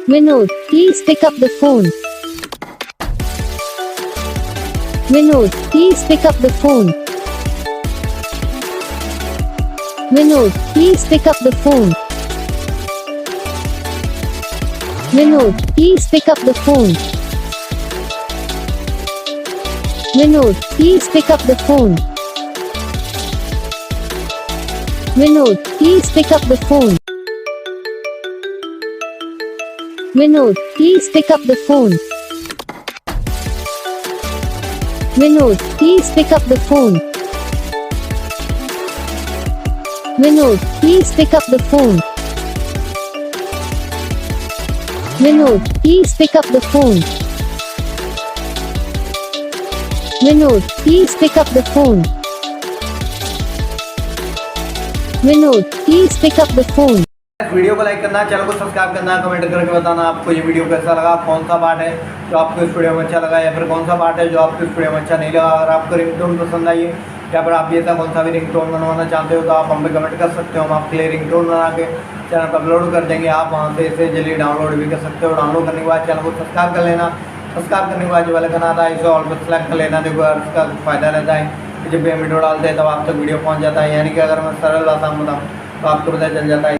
Vinod, please pick up the phone. Vinod, please pick up the phone. Vinod, please pick up the phone. Vinod, please pick up the phone. Vinod, please pick up the phone. Vinod, please pick up the phone. Vinod, please pick up the phone. Vinod, please pick up the phone. Vinod, please pick up the phone. Vinod, please pick up the phone. Vinod, please pick up the phone. Vinod, please pick up the phone. Video को like करना, channel को subscribe करना, comment करके बताना आपको ये video कैसा लगा, कौन सा पार्ट है जो आपको इस वीडियो में अच्छा लगा या फिर कौन सा पार्ट है जो आपको इस वीडियो में अच्छा नहीं लगा। अगर आपको रिंगटोन पसंद आई है या फिर आप भी ऐसा कौन सा भी रिंगटोन बनवाना चाहते हो तो आप हमें कमेंट कर सकते हो। हम आपके लिए रिंगटोन बना के चैनल पर अपलोड कर देंगे। आप वहाँ से इसे जल्दी डाउनलोड भी कर सकते हो। डाउनलोड करने के बाद चैनल को सब्सक्राइब कर लेना। सब्सक्राइब करने के बाद जो वाला करना आता है इसे ऑल पर सेलेक्ट कर लेना। देखो इसका फ़ायदा रहता है जब भी हम वीडियो डालते हैं तब आप तक वीडियो पहुँच जाता है। यानी कि अगर मैं सरल भाषा में बताऊँ तो आपको पता चल जाता है।